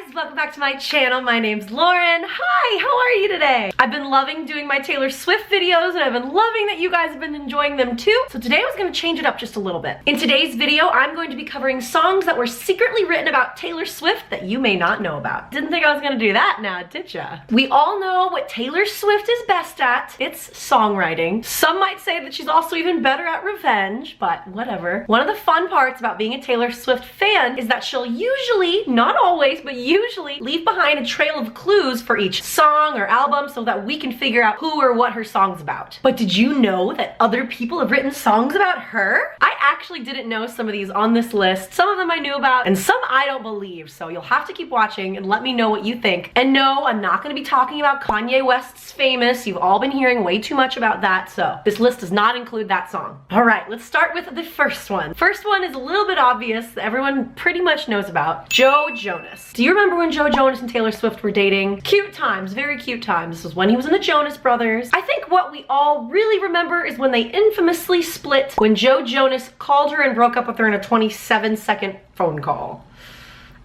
guys, welcome back to my channel. My name's Lauren. Hi, how are you today? I've been loving doing my Taylor Swift videos and I've been loving that you guys have been enjoying them too. So today I was going to change it up just a little bit. In today's video, I'm going to be covering songs that were secretly written about Taylor Swift that you may not know about. Didn't think I was going to do that now, did ya? We all know what Taylor Swift is best at. It's songwriting. Some might say that she's also even better at revenge, but whatever. One of the fun parts about being a Taylor Swift fan is that she'll usually, not always, but usually leave behind a trail of clues for each song or album so that we can figure out who or what her song's about. But did you know that other people have written songs about her? I actually didn't know some of these on this list. Some of them I knew about and some I don't believe, so you'll have to keep watching and let me know what you think. And no, I'm not going to be talking about Kanye West's Famous. You've all been hearing way too much about that, so this list does not include that song. Alright, let's start with the first one. First one is a little bit obvious that everyone pretty much knows about. Joe Jonas. Do you remember when Joe Jonas and Taylor Swift were dating? Cute times, very cute times. This was when he was in the Jonas Brothers. I think what we all really remember is when they infamously split when Joe Jonas called her and broke up with her in a 27-second phone call.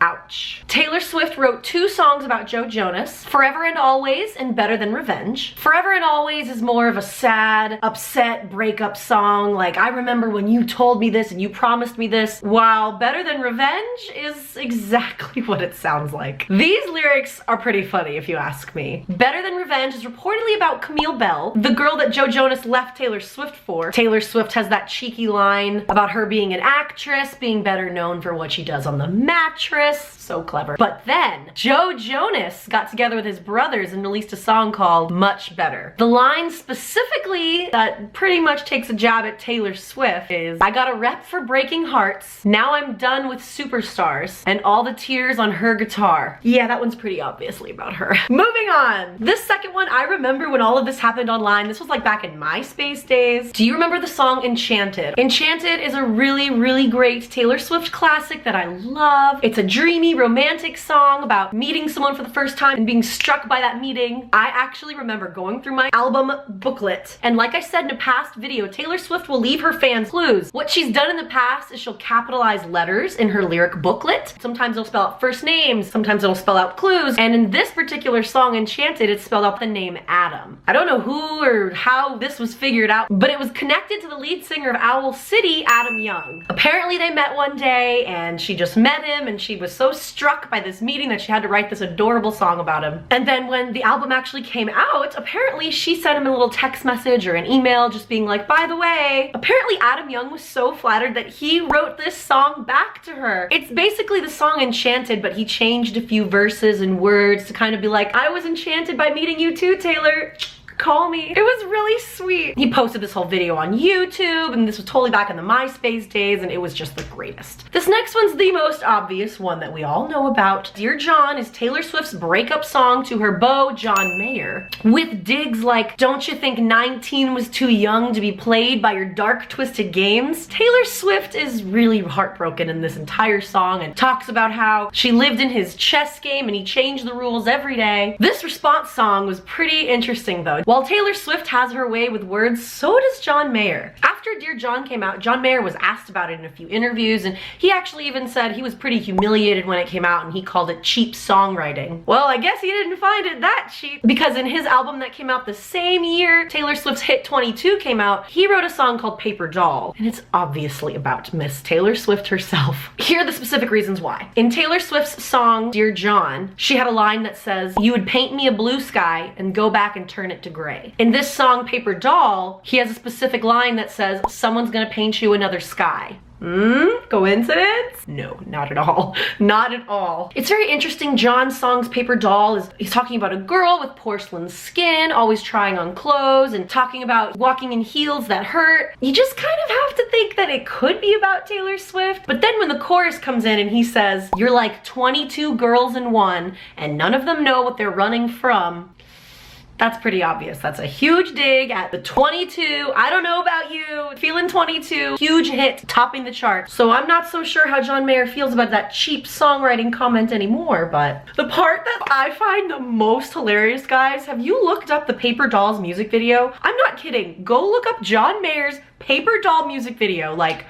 Ouch. Taylor Swift wrote two songs about Joe Jonas, Forever and Always and Better Than Revenge. Forever and Always is more of a sad, upset breakup song, like I remember when you told me this and you promised me this, while Better Than Revenge is exactly what it sounds like. These lyrics are pretty funny if you ask me. Better Than Revenge is reportedly about Camille Bell, the girl that Joe Jonas left Taylor Swift for. Taylor Swift has that cheeky line about her being an actress, being better known for what she does on the mattress. So clever. But then Joe Jonas got together with his brothers and released a song called Much Better. The line specifically that pretty much takes a jab at Taylor Swift is, I got a rep for breaking hearts, now I'm done with superstars, and all the tears on her guitar. Yeah, that one's pretty obviously about her. Moving on. This second one, I remember when all of this happened online. This was like back in MySpace days. Do you remember the song Enchanted? Enchanted is a really, really great Taylor Swift classic that I love. It's a dreamy, romantic song about meeting someone for the first time and being struck by that meeting. I actually remember going through my album booklet, and like I said in a past video, Taylor Swift will leave her fans clues. What she's done in the past is she'll capitalize letters in her lyric booklet. Sometimes it'll spell out first names, sometimes it'll spell out clues, and in this particular song, Enchanted, it spelled out the name Adam. I don't know who or how this was figured out, but it was connected to the lead singer of Owl City, Adam Young. Apparently they met one day and she just met him and she was so struck by this meeting that she had to write this adorable song about him. And then when the album actually came out, apparently she sent him a little text message or an email just being like, by the way, apparently Adam Young was so flattered that he wrote this song back to her. It's basically the song Enchanted, but he changed a few verses and words to kind of be like, I was enchanted by meeting you too, Taylor. Call me. It was really sweet. He posted this whole video on YouTube, and this was totally back in the MySpace days, and it was just the greatest. This next one's the most obvious one that we all know about. Dear John is Taylor Swift's breakup song to her beau, John Mayer, with digs like, don't you think 19 was too young to be played by your dark, twisted games? Taylor Swift is really heartbroken in this entire song and talks about how she lived in his chess game and he changed the rules every day. This response song was pretty interesting though. While Taylor Swift has her way with words, so does John Mayer. After Dear John came out, John Mayer was asked about it in a few interviews, and he actually even said he was pretty humiliated when it came out and he called it cheap songwriting. Well, I guess he didn't find it that cheap, because in his album that came out the same year Taylor Swift's hit 22 came out, he wrote a song called Paper Doll, and it's obviously about Miss Taylor Swift herself. Here are the specific reasons why. In Taylor Swift's song Dear John, she had a line that says, you would paint me a blue sky and go back and turn it to gray. In this song, Paper Doll, he has a specific line that says, someone's gonna paint you another sky. Coincidence? No, not at all. Not at all. It's very interesting. John's song's Paper Doll he's talking about a girl with porcelain skin, always trying on clothes, and talking about walking in heels that hurt. You just kind of have to think that it could be about Taylor Swift. But then when the chorus comes in and he says, you're like 22 girls in one, and none of them know what they're running from, that's pretty obvious. That's a huge dig at the 22. I don't know about you. Feeling 22. Huge hit, topping the chart. So I'm not so sure how John Mayer feels about that cheap songwriting comment anymore, but the part that I find the most hilarious, guys, have you looked up the Paper Dolls music video? I'm not kidding. Go look up John Mayer's Paper Doll music video. Like,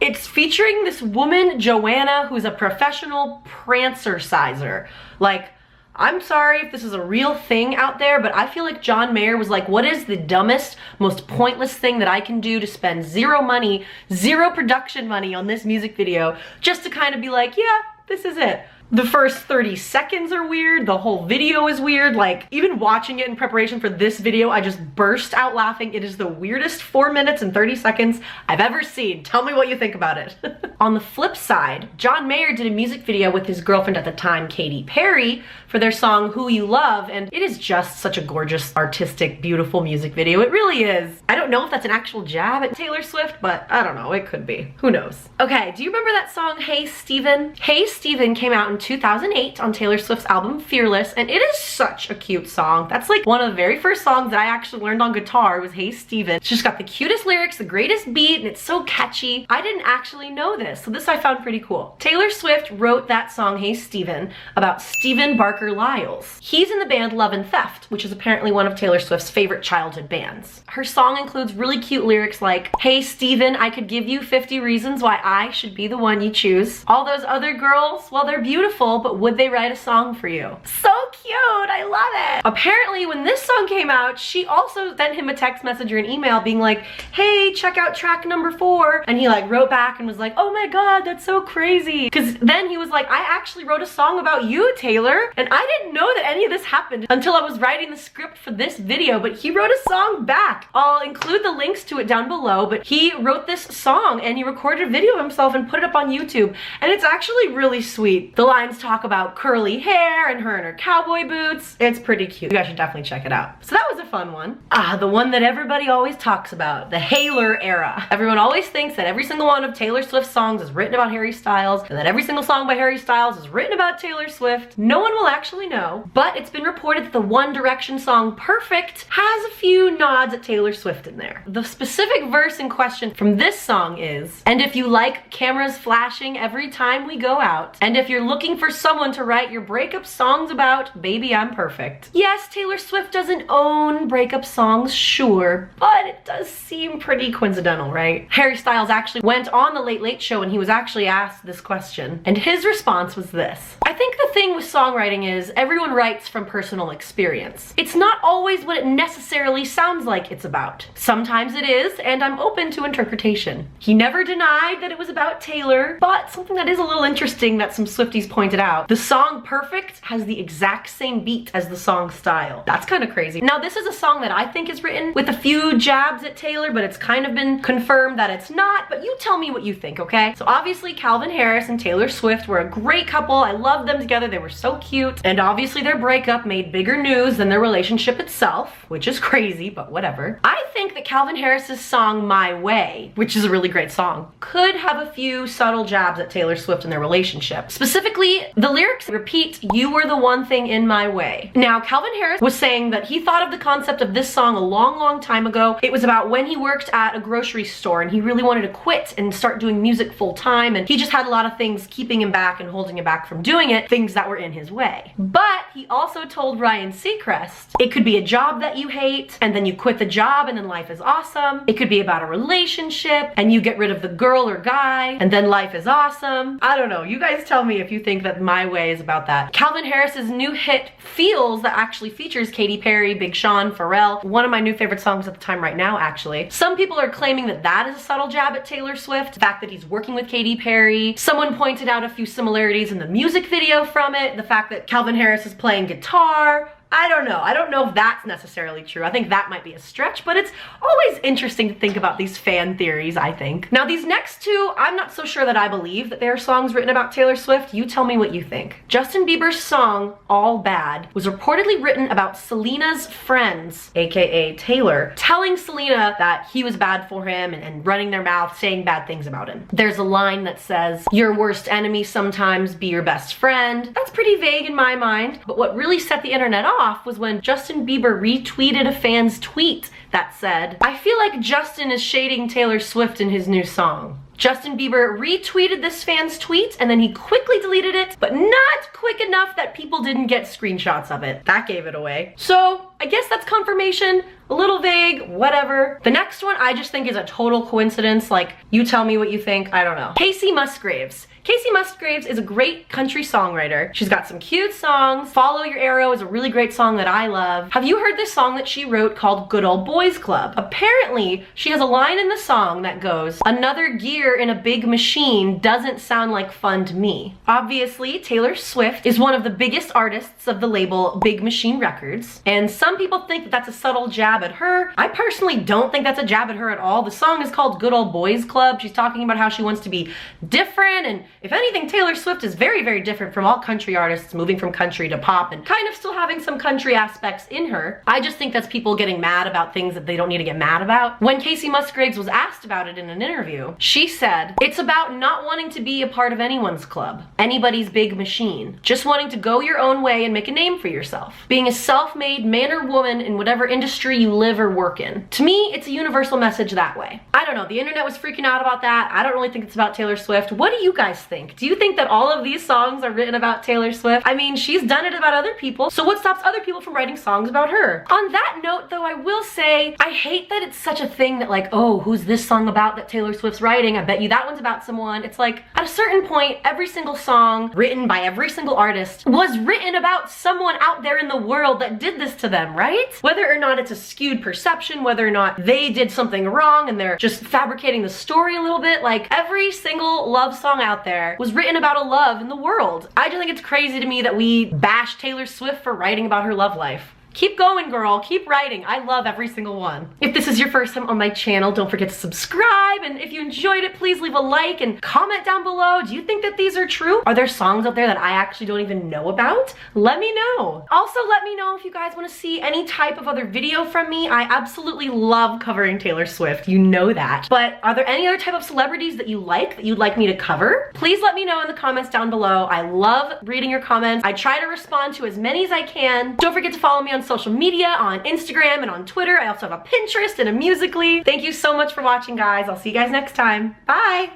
It's featuring this woman, Joanna, who's a professional prancer-sizer. Like, I'm sorry if this is a real thing out there, but I feel like John Mayer was like, what is the dumbest, most pointless thing that I can do to spend zero money, zero production money on this music video, just to kind of be like, yeah, this is it. The first 30 seconds are weird, the whole video is weird, like even watching it in preparation for this video, I just burst out laughing. It is the weirdest 4 minutes and 30 seconds I've ever seen. Tell me what you think about it. On the flip side, John Mayer did a music video with his girlfriend at the time, Katy Perry, for their song Who You Love, and it is just such a gorgeous, artistic, beautiful music video. It really is. I don't know if that's an actual jab at Taylor Swift, but I don't know, it could be. Who knows? Okay, do you remember that song, Hey Steven? Hey Steven came out in 2008 on Taylor Swift's album Fearless, and it is such a cute song. That's like one of the very first songs that I actually learned on guitar was Hey Steven. It's just got the cutest lyrics, the greatest beat, and it's so catchy. I didn't actually know this, so this I found pretty cool. Taylor Swift wrote that song Hey Steven about Stephen Barker Liles. He's in the band Love and Theft, which is apparently one of Taylor Swift's favorite childhood bands. Her song includes really cute lyrics like, hey Steven, I could give you 50 reasons why I should be the one you choose. All those other girls, well, they're beautiful, but would they write a song for you? So cute, I love it. Apparently when this song came out, she also sent him a text message or an email being like, hey, check out track number 4. And he like wrote back and was like, oh my God, that's so crazy. Cause then he was like, I actually wrote a song about you, Taylor. And I didn't know that any of this happened until I was writing the script for this video, but he wrote a song back. I'll include the links to it down below, but he wrote this song and he recorded a video of himself and put it up on YouTube. And it's actually really sweet. The lines talk about curly hair and her cowboy boots. It's pretty cute. You guys should definitely check it out. So that was a fun one. The one that everybody always talks about, the Haylor era. Everyone always thinks that every single one of Taylor Swift's songs is written about Harry Styles and that every single song by Harry Styles is written about Taylor Swift. No one will actually know, but it's been reported that the One Direction song Perfect has a few nods at Taylor Swift in there. The specific verse in question from this song is, and if you like cameras flashing every time we go out, and if you're looking for someone to write your breakup songs about, baby, I'm perfect. Yes, Taylor Swift doesn't own breakup songs, sure, but it does seem pretty coincidental, right? Harry Styles actually went on the Late Late Show and he was actually asked this question, and his response was this. I think the thing with songwriting is everyone writes from personal experience. It's not always what it necessarily sounds like it's about. Sometimes it is, and I'm open to interpretation. He never denied that it was about Taylor, but something that is a little interesting that some Swifties pointed out, the song Perfect has the exact same beat as the song Style. That's kind of crazy. Now this is a song that I think is written with a few jabs at Taylor, but it's kind of been confirmed that it's not, but you tell me what you think, okay? So obviously Calvin Harris and Taylor Swift were a great couple. I loved them together. They were so cute. And obviously their breakup made bigger news than their relationship itself, which is crazy, but whatever. I think that Calvin Harris's song My Way, which is a really great song, could have a few subtle jabs at Taylor Swift and their relationship. Specifically, the lyrics repeat, you were the one thing in my way. Now, Calvin Harris was saying that he thought of the concept of this song a long time ago. It was about when he worked at a grocery store and he really wanted to quit and start doing music full time, and he just had a lot of things keeping him back and holding him back from doing it, things that were in his way. But he also told Ryan Seacrest, it could be a job that you hate and then you quit the job and then life is awesome. It could be about a relationship and you get rid of the girl or guy and then life is awesome. I don't know, you guys tell me if you think that My Way is about that. Calvin Harris's new hit Feels, that actually features Katy Perry, Big Sean, Pharrell, one of my new favorite songs at the time right now actually. Some people are claiming that that is a subtle jab at Taylor Swift, the fact that he's working with Katy Perry. Someone pointed out a few similarities in the music video from it, the fact that Calvin Harris is playing guitar. I don't know. I don't know if that's necessarily true. I think that might be a stretch, but it's always interesting to think about these fan theories, I think. Now these next two, I'm not so sure that I believe that they are songs written about Taylor Swift. You tell me what you think. Justin Bieber's song, All Bad, was reportedly written about Selena's friends, aka Taylor, telling Selena that he was bad for him and running their mouth, saying bad things about him. There's a line that says, your worst enemy sometimes be your best friend. That's pretty vague in my mind, but what really set the internet off was when Justin Bieber retweeted a fan's tweet that said, I feel like Justin is shading Taylor Swift in his new song. Justin Bieber retweeted this fan's tweet and then he quickly deleted it, but not quick enough that people didn't get screenshots of it. That gave it away. So I guess that's confirmation. a little vague, whatever. The next one I just think is a total coincidence. Like, you tell me what you think, I don't know. Casey Musgraves. Casey Musgraves is a great country songwriter. She's got some cute songs. Follow Your Arrow is a really great song that I love. Have you heard this song that she wrote called Good Old Boys Club? Apparently, she has a line in the song that goes, "Another gear in a big machine doesn't sound like fun to me." Obviously, Taylor Swift is one of the biggest artists of the label Big Machine Records, and some people think that that's a subtle jab at her. I personally don't think that's a jab at her at all. The song is called Good Old Boys Club. She's talking about how she wants to be different, and if anything, Taylor Swift is very, very different from all country artists, moving from country to pop and kind of still having some country aspects in her. I just think that's people getting mad about things that they don't need to get mad about. When Casey Musgraves was asked about it in an interview, she said, "It's about not wanting to be a part of anyone's club, anybody's big machine. Just wanting to go your own way and make a name for yourself. Being a self-made man or woman in whatever industry you live or work in." To me, it's a universal message that way. I don't know, the internet was freaking out about that. I don't really think it's about Taylor Swift. What do you guys think? Do you think that all of these songs are written about Taylor Swift? I mean, she's done it about other people, so what stops other people from writing songs about her? On that note, though, I will say, I hate that it's such a thing that like, oh, who's this song about that Taylor Swift's writing? I bet you that one's about someone. It's like, at a certain point, every single song written by every single artist was written about someone out there in the world that did this to them, right? Whether or not it's a skewed perception, whether or not they did something wrong and they're just fabricating the story a little bit, like every single love song out there was written about a love in the world. I just think it's crazy to me that we bash Taylor Swift for writing about her love life. Keep going, girl. Keep writing. I love every single one. If this is your first time on my channel, don't forget to subscribe. And if you enjoyed it, please leave a like and comment down below. Do you think that these are true? Are there songs out there that I actually don't even know about? Let me know. Also, let me know if you guys want to see any type of other video from me. I absolutely love covering Taylor Swift. You know that. But are there any other type of celebrities that you like, that you'd like me to cover? Please let me know in the comments down below. I love reading your comments. I try to respond to as many as I can. Don't forget to follow me on social media, on Instagram and on Twitter. I also have a Pinterest and a Musical.ly. Thank you so much for watching, guys. I'll see you guys next time. Bye.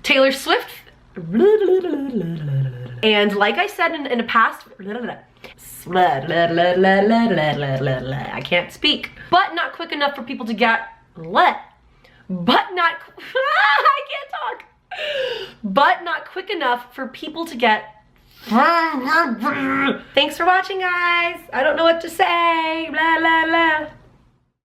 Taylor Swift. And like I said in a past, I can't speak. But not quick enough for people to get but not I can't talk. But not quick enough for people to get. Thanks for watching, guys. I don't know what to say. Blah, blah, blah.